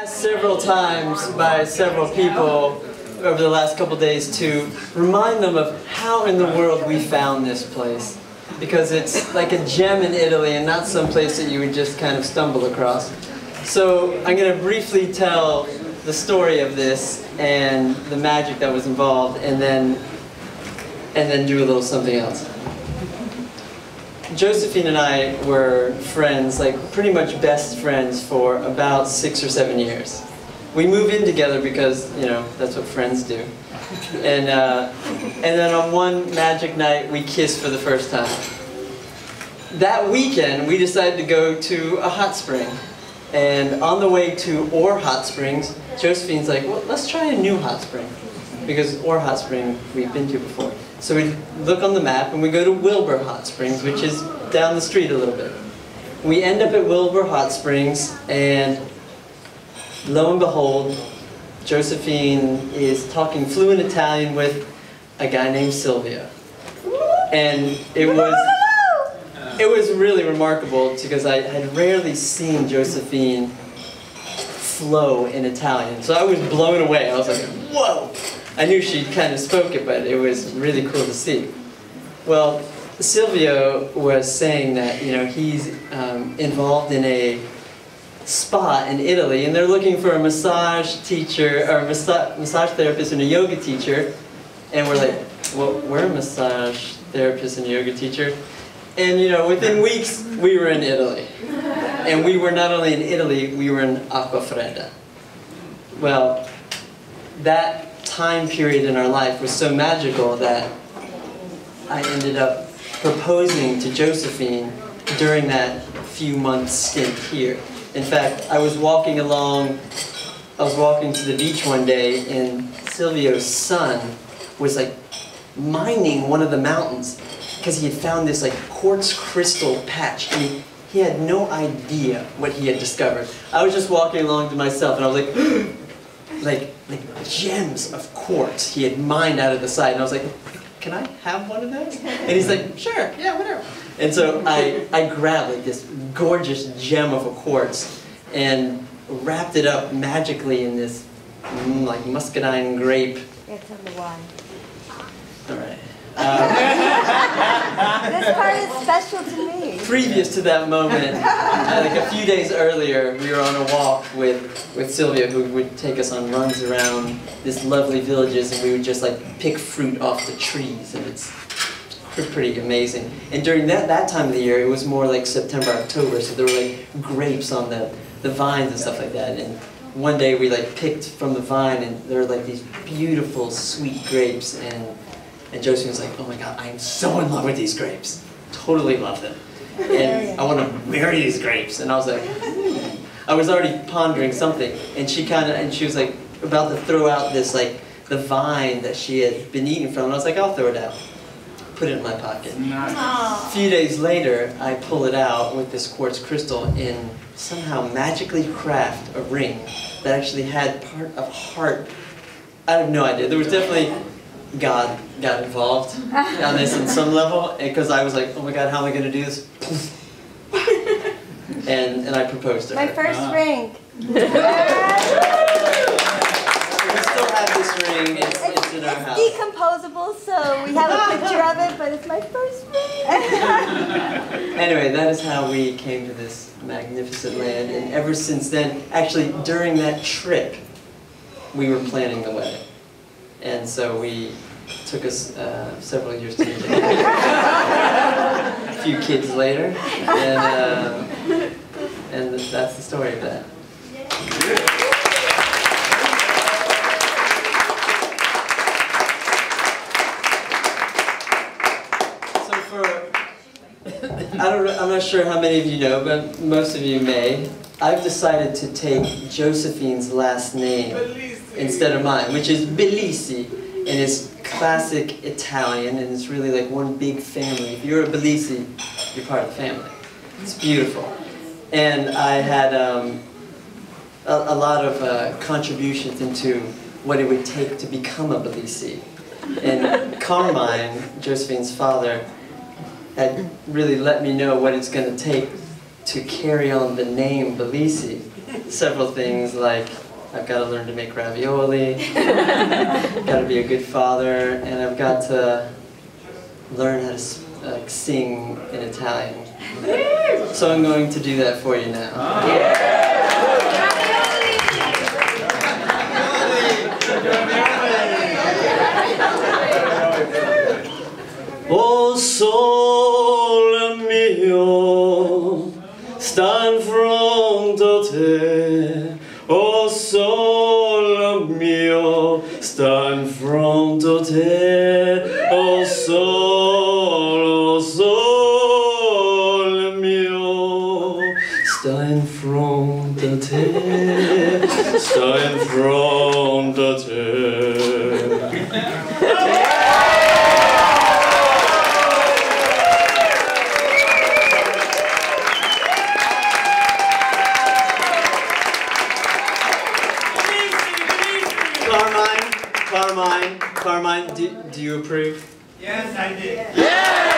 Several times by several people over the last couple days to remind them of how in the world we found this place, because it's like a gem in Italy and not some place that you would just kind of stumble across. So I'm going to briefly tell the story of this and the magic that was involved, and then do a little something else. Josephine and I were friends, like pretty much best friends, for about 6 or 7 years. We moved in together because, you know, that's what friends do. And then on one magic night, we kissed for the first time. That weekend, we decided to go to a hot spring. And on the way to Or Hot Springs, Josephine's like, well, let's try a new hot spring, because Or Hot Spring we've been to before. So we look on the map and we go to Wilbur Hot Springs, which is down the street a little bit. We end up at Wilbur Hot Springs, and lo and behold, Josephine is talking fluent Italian with a guy named Silvio. And it was really remarkable because I had rarely seen Josephine flow in Italian. So I was blown away. I was like, whoa! I knew she kind of spoke it, but it was really cool to see. Well, Silvio was saying that, you know, he's involved in a spa in Italy, and they're looking for a massage teacher, or massage therapist and a yoga teacher. And we're like, well, we're a massage therapist and a yoga teacher. And, you know, within weeks, we were in Italy. And we were not only in Italy, we were in Acquafredda. Well, that time period in our life was so magical that I ended up proposing to Josephine during that few months stint here. In fact, I was walking to the beach one day, and Silvio's son was like mining one of the mountains because he had found this like quartz crystal patch, and he had no idea what he had discovered. I was just walking along to myself, and I was like, like gems of quartz he had mined out of the site, and I was like, can I have one of those? And he's like, sure, yeah, whatever. And so I grabbed like this gorgeous gem of a quartz and wrapped it up magically in this like muscadine grape. It's on the one. All right. This part is special to me. Previous to that moment, like a few days earlier, we were on a walk with Silvia, who would take us on runs around this lovely villages, and we would just like pick fruit off the trees, and it's pretty amazing. And during that time of the year, it was more like September, October, so there were like grapes on the vines and stuff like that. And one day we like picked from the vine, and there were like these beautiful sweet grapes, and Josephine was like, oh my God, I'm so in love with these grapes. Totally love them. And I want to marry these grapes. And I was like, I was already pondering something. And she was like about to throw out this, like, the vine that she had been eating from. And I was like, I'll throw it out. Put it in my pocket. Nice. A few days later, I pull it out with this quartz crystal and somehow magically craft a ring that actually had part of heart. I have no idea. There was definitely God got involved on this on some level, because I was like, oh my God, how am I going to do this? and I proposed to her. My first ring. We still have this ring. It's in our house. It's decomposable, so we have a picture of it, but it's my first ring. Anyway, that is how we came to this magnificent land, and ever since then, actually during that trip, we were planning the wedding. And so we took us several years to get married. A few kids later, and that's the story of that. So I'm not sure how many of you know, but most of you may. I've decided to take Josephine's last name instead of mine, which is Billisi, and it's classic Italian, and it's really like one big family. If you're a Billisi, you're part of the family. It's beautiful. And I had a lot of contributions into what it would take to become a Billisi. And Carmine, Josephine's father, had really let me know what it's going to take to carry on the name Billisi. several things like I've got to learn to make ravioli, got to be a good father, and I've got to learn how to sing in Italian. So I'm going to do that for you now. O Sole Mio, sta in fronte a te. O Sole Mio, sta in fronte a te. O Sole Mio, sta in fronte a te. Sta in fronte a te. Carmine, do you approve? Yes, I did. Yeah!